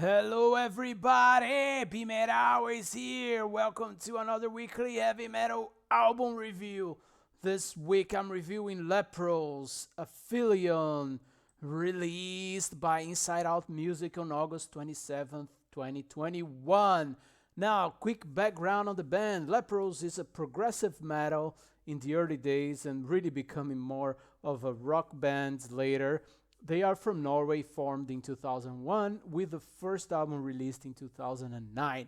Hello everybody, BeMetalways here. Welcome to another weekly heavy metal album review. This week I'm reviewing LEPROUS Aphelion, released by InsideOutMusic on August 27th, 2021. Now, quick background on the band. LEPROUS is a progressive metal in the early days and really becoming more of a rock band later. They are from Norway, formed in 2001, with the first album released in 2009.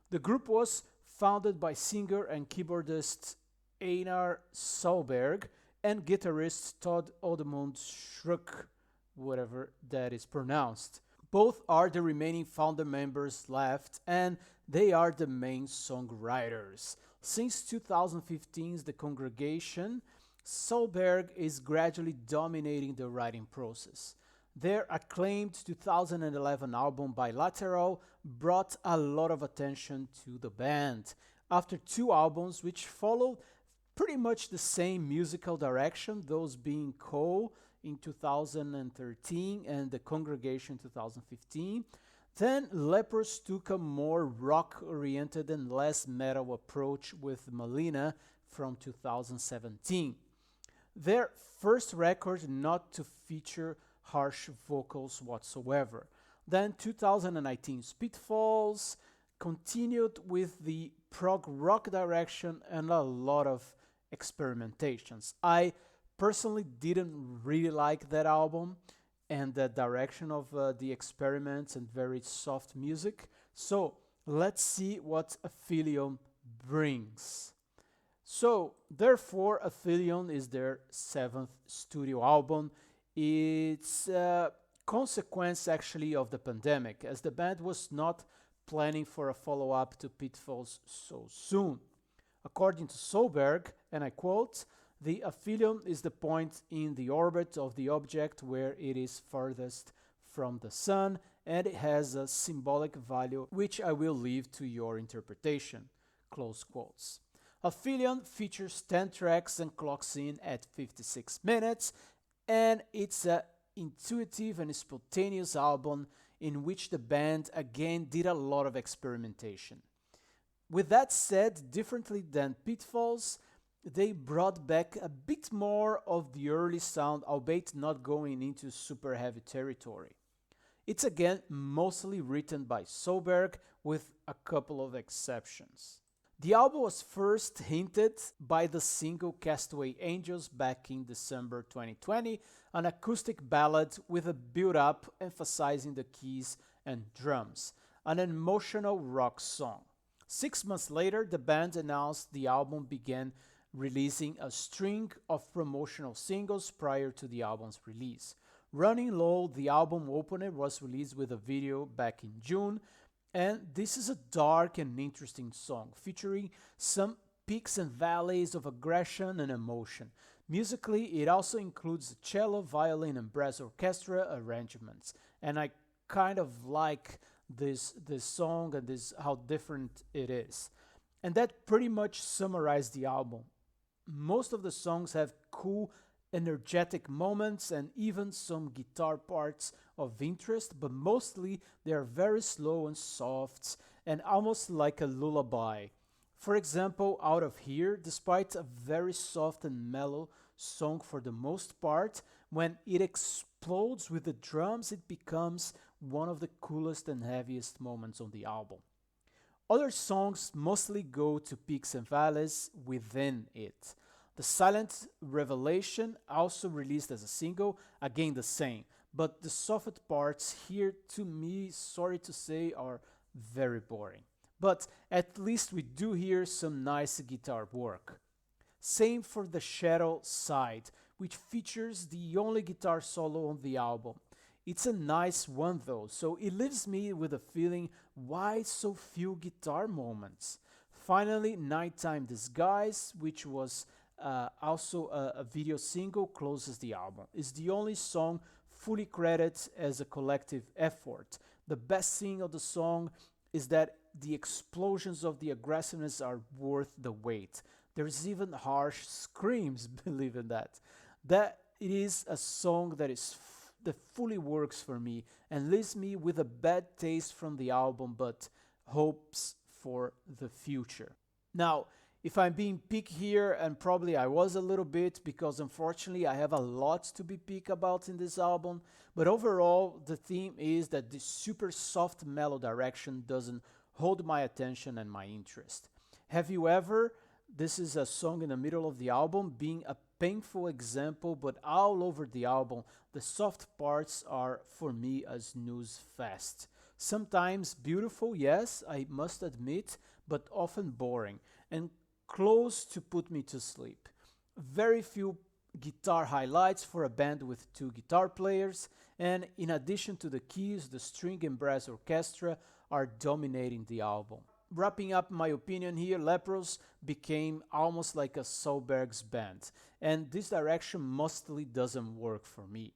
The group was founded by singer and keyboardist Einar Solberg and guitarist Todd Odemund Schruck, whatever that is pronounced. Both are the remaining founder members left, and they are the main songwriters. Since 2015's The Congregation, Solberg is gradually dominating the writing process. Their acclaimed 2011 album Bilateral brought a lot of attention to the band. After two albums which followed pretty much the same musical direction, those being Co in 2013 and The Congregation 2015, then LEPROUS took a more rock-oriented and less metal approach with Melina from 2017. Their first record not to feature harsh vocals whatsoever. Then 2019 Spitfalls continued with the prog rock direction and a lot of experimentations. I personally didn't really like that album and the direction of the experiments and very soft music. So let's see what Aphelion brings. So, therefore, Aphelion is their seventh studio album. It's a consequence, actually, of the pandemic, as the band was not planning for a follow-up to Pitfalls so soon. According to Solberg, and I quote, "The Aphelion is the point in the orbit of the object where it is farthest from the sun, and it has a symbolic value which I will leave to your interpretation." Close quotes. Aphelion features 10 tracks and clocks in at 56 minutes, and it's an intuitive and spontaneous album in which the band again did a lot of experimentation. With that said, differently than Pitfalls, they brought back a bit more of the early sound, albeit not going into super heavy territory. It's again mostly written by Solberg, with a couple of exceptions. The album was first hinted by the single Castaway Angels back in December 2020, an acoustic ballad with a build-up emphasizing the keys and drums, an emotional rock song. 6 months later, the band announced the album began releasing a string of promotional singles prior to the album's release. Running Low, the album opener, was released with a video back in June, and this is a dark and interesting song, featuring some peaks and valleys of aggression and emotion. Musically, it also includes cello, violin, and brass orchestra arrangements, and I kind of like this song and how different it is. And that pretty much summarized the album. Most of the songs have cool, energetic moments and even some guitar parts of interest, but mostly they are very slow and soft and almost like a lullaby. For example, Out of Here, despite a very soft and mellow song for the most part, when it explodes with the drums, it becomes one of the coolest and heaviest moments on the album. Other songs mostly go to peaks and valleys within it. The Silent Revelation, also released as a single, again the same, but the soft parts here, to me, sorry to say, are very boring. But at least we do hear some nice guitar work. Same for the Shadow Side, which features the only guitar solo on the album. It's a nice one though, so it leaves me with a feeling, why so few guitar moments? Finally, Nighttime Disguise, which was also a video single, closes the album. It's the only song fully credited as a collective effort. The best thing of the song is that the explosions of the aggressiveness are worth the wait. There's even harsh screams, believe in that. That it is a song that fully works for me and leaves me with a bad taste from the album, but hopes for the future. Now, if I'm being picky here, and probably I was a little bit, because unfortunately I have a lot to be picky about in this album, but overall the theme is that this super soft mellow direction doesn't hold my attention and my interest. Have you ever? This is a song in the middle of the album, being a painful example, but all over the album, the soft parts are, for me, a snooze fest. Sometimes beautiful, yes, I must admit, but often boring, and close to put me to sleep. Very few guitar highlights for a band with two guitar players, and in addition to the keys, the string and brass orchestra are dominating the album. Wrapping up my opinion here, Leprous became almost like a Solberg's band, and this direction mostly doesn't work for me.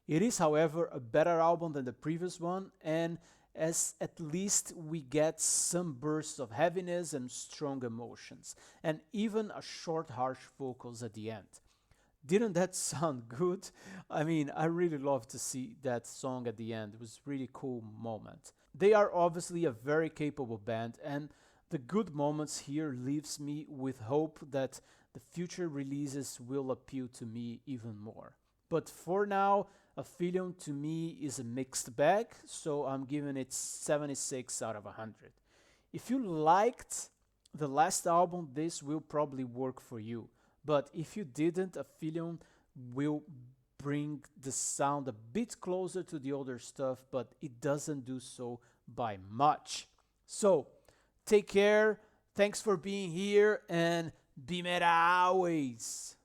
It is, however, a better album than the previous one, and as at least we get some bursts of heaviness and strong emotions, and even a short harsh vocals at the end. Didn't that sound good? I mean, I really love to see that song at the end. It was a really cool moment. They are obviously a very capable band, and the good moments here leaves me with hope that the future releases will appeal to me even more. But for now, Aphelion to me is a mixed bag, so I'm giving it 76 out of 100. If you liked the last album, this will probably work for you. But if you didn't, Aphelion will bring the sound a bit closer to the older stuff, but it doesn't do so by much. So, take care, thanks for being here, and BeMetalways!